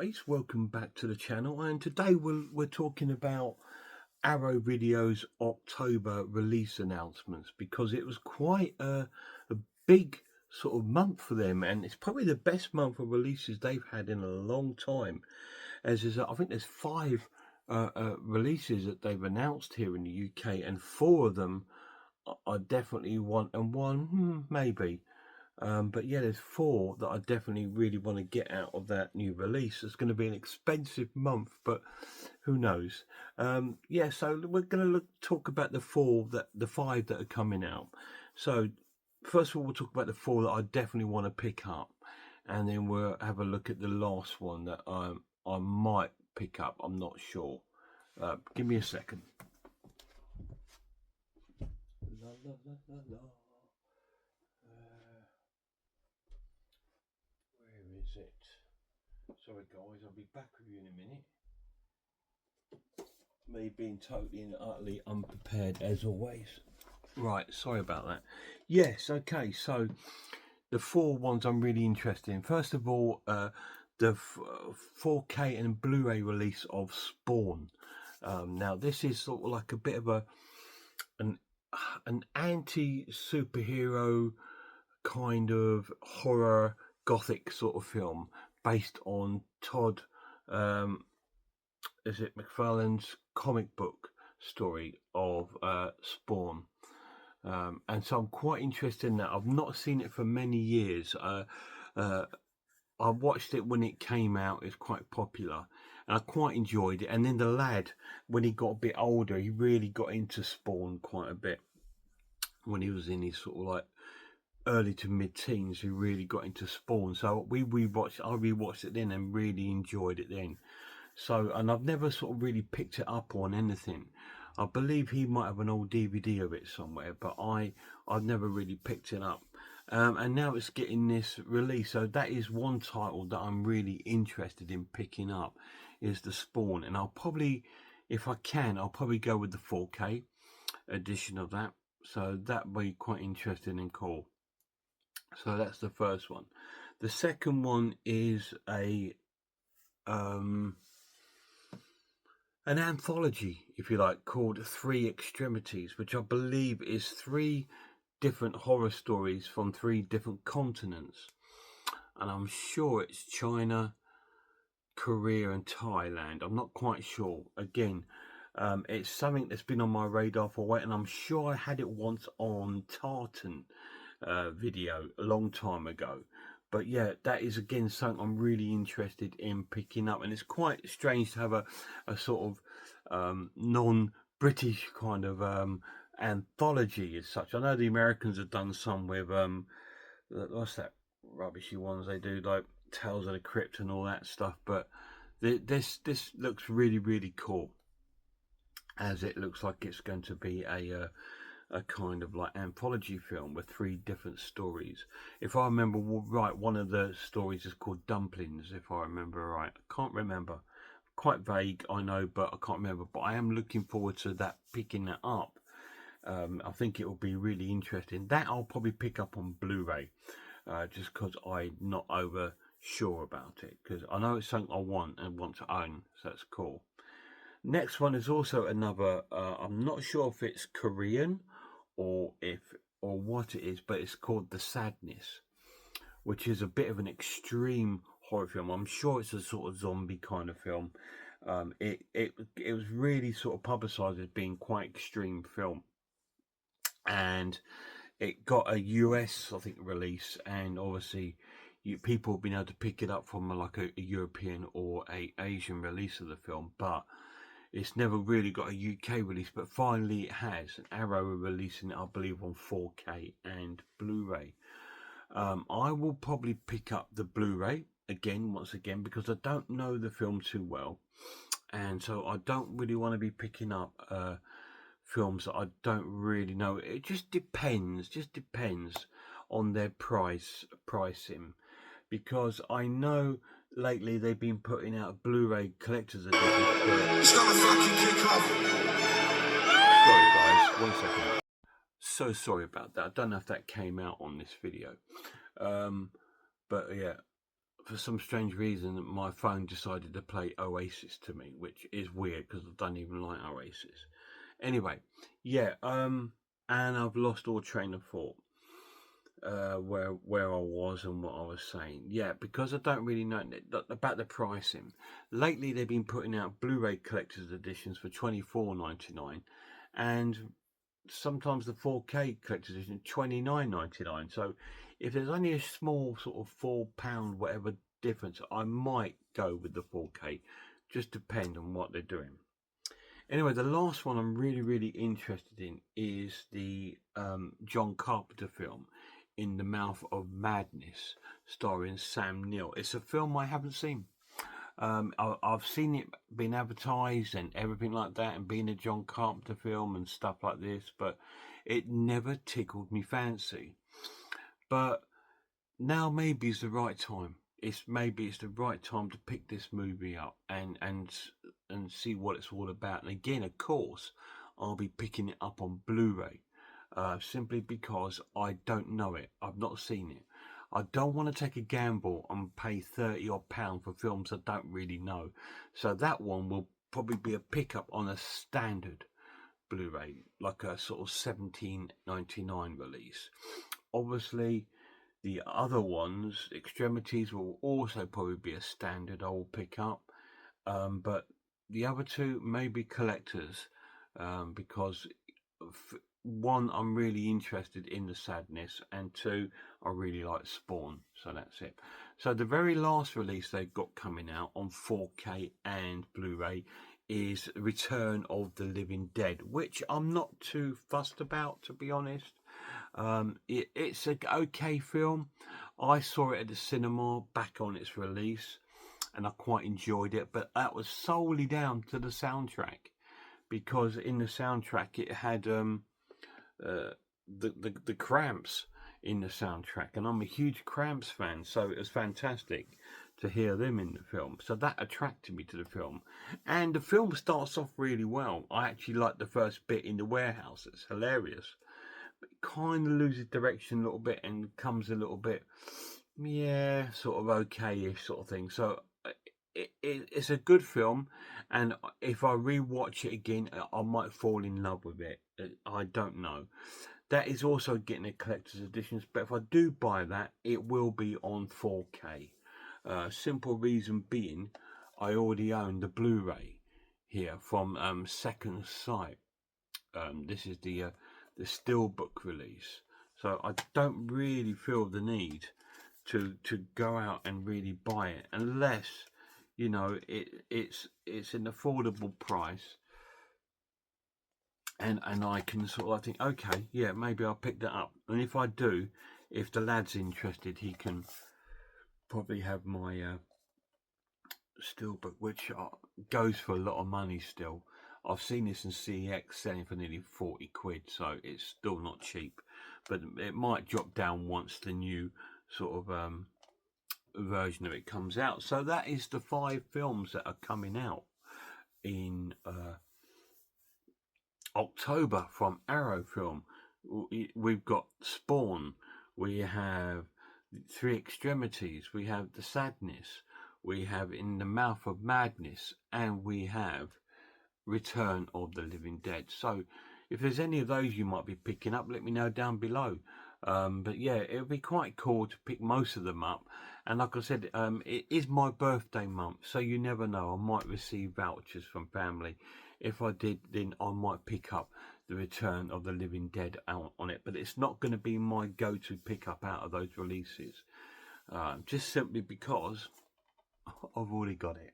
guys, welcome back to the channel, and today we're talking about Arrow Video's October release announcements, because it was quite a big sort of month for them, and it's probably the best month of releases they've had in a long time. As is, I think there's five releases that they've announced here in the UK, and four of them are definitely one, and one maybe. But yeah, there's four that I definitely really want to get out of that new release. It's going to be an expensive month, but who knows? Yeah, so we're going to talk about the five that are coming out. So first of all, we'll talk about the four that I definitely want to pick up, and then we'll have a look at the last one that I might pick up. I'm not sure. Give me a second. La, la, la, la, la. Where is it? Sorry guys, I'll be back with you in a minute. Me being totally and utterly unprepared as always. Right, sorry about that. Yes, okay, so the four ones I'm really interested in. First of all, the 4K and Blu-ray release of Spawn. Now this is sort of like a bit of an anti-superhero kind of horror gothic sort of film based on Todd McFarlane's comic book story of Spawn, and so I'm quite interested in that. I've not seen it for many years. I watched it when it came out. It's quite popular and I quite enjoyed it, and then the lad, when he got a bit older, he really got into Spawn quite a bit. When he was in his sort of like early to mid-teens, he really got into Spawn, so I rewatched it then and really enjoyed it then. So, and I've never sort of really picked it up on anything. I believe he might have an old DVD of it somewhere, but I've never really picked it up. And now it's getting this release, so that is one title that I'm really interested in picking up, is the Spawn. And I'll probably, if I can, I'll probably go with the 4K edition of that. So that'd be quite interesting and cool. So that's the first one. The second one is an anthology, if you like, called Three Extremities, which I believe is three different horror stories from three different continents. And I'm sure it's China, Korea and Thailand. I'm not quite sure. Again, it's something that's been on my radar for a while, and I'm sure I had it once on Tartan video a long time ago. But yeah, that is again something I'm really interested in picking up, and it's quite strange to have a sort of non-British kind of anthology as such. I know the Americans have done some with what's that rubbishy ones they do, like Tales of the Crypt and all that stuff, but this looks really cool, as it looks like it's going to be a kind of like anthology film with three different stories. If I remember right, one of the stories is called Dumplings, if I remember right. I can't remember, quite vague, I know, but I can't remember. But I am looking forward to that, picking that up. I think it will be really interesting. That I'll probably pick up on Blu-ray, just because I'm not over sure about it, because I know it's something I want to own, so that's cool. Next one is also another, I'm not sure if it's Korean or what it is, but it's called The Sadness, which is a bit of an extreme horror film. I'm sure it's a sort of zombie kind of film. It was really sort of publicized as being quite extreme film, and it got a US, I think, release, and obviously people have been able to pick it up from like a European or a Asian release of the film, but it's never really got a UK release. But finally it has. Arrow are releasing it, I believe, on 4K and Blu-ray. I will probably pick up the Blu-ray once again, because I don't know the film too well, and so I don't really want to be picking up films that I don't really know. It just depends on their pricing, because I know lately they've been putting out a Blu-ray collector's edition. It's gonna fucking kick off. Sorry guys, 1 second. So sorry about that. I don't know if that came out on this video, but yeah, for some strange reason, my phone decided to play Oasis to me, which is weird because I don't even like Oasis. Anyway, yeah, and I've lost all train of thought. Where I was and what I was saying. Yeah, because I don't really know about the pricing. Lately, they've been putting out Blu-ray collector's editions for $24.99, and sometimes the 4K collector's edition $29.99. So, if there's only a small sort of £4 whatever difference, I might go with the 4K. Just depend on what they're doing. Anyway, the last one I'm really interested in is the John Carpenter film, In the Mouth of Madness, starring Sam Neill. It's a film I haven't seen. I've seen it being advertised and everything like that, and being a John Carpenter film and stuff like this, but it never tickled me fancy. But now maybe it's the right time. Maybe it's the right time to pick this movie up and see what it's all about. And again, of course, I'll be picking it up on Blu-ray, simply because I don't know it. I've not seen it. I don't want to take a gamble and pay £30 for films I don't really know. So that one will probably be a pickup on a standard Blu-ray, like a sort of $17.99 release. Obviously, the other ones, Extremities, will also probably be a standard I will pick up. But the other two may be collectors, because one, I'm really interested in the sadness, and two, I really like Spawn. So that's it. So the very last release they've got coming out on 4K and Blu-ray is Return of the Living Dead, which I'm not too fussed about, to be honest. It's an okay film. I saw it at the cinema back on its release, and I quite enjoyed it, but that was solely down to the soundtrack, because in the soundtrack it had the Cramps in the soundtrack, and I'm a huge Cramps fan, so it was fantastic to hear them in the film. So that attracted me to the film, and the film starts off really well. I actually like the first bit in the warehouse. It's hilarious. Kind of loses direction a little bit and comes a little bit, yeah, sort of okay-ish sort of thing. So it's a good film, and if I rewatch it again, I might fall in love with it. I don't know. That is also getting a collector's edition, but if I do buy that, it will be on 4K. Simple reason being, I already own the Blu-ray here from Second Sight. This is the Steelbook release, so I don't really feel the need to go out and really buy it, unless, you know, it's an affordable price, and I can sort of, I think, okay, yeah, maybe I'll pick that up. And if I do, if the lad's interested, he can probably have my Steelbook, which goes for a lot of money still. I've seen this in CEX selling for nearly 40 quid, so it's still not cheap. But it might drop down once the new sort of version of it comes out. So that is the 5 films that are coming out in October from Arrow Film. We've got Spawn, we have Three Extremities, we have The Sadness, we have In the Mouth of Madness, and we have Return of the Living Dead. So if there's any of those you might be picking up, let me know down below. But yeah, it would be quite cool to pick most of them up. And like I said, it is my birthday month, so you never know, I might receive vouchers from family. If I did, then I might pick up the Return of the Living Dead out on it, but it's not going to be my go-to pickup out of those releases, just simply because I've already got it.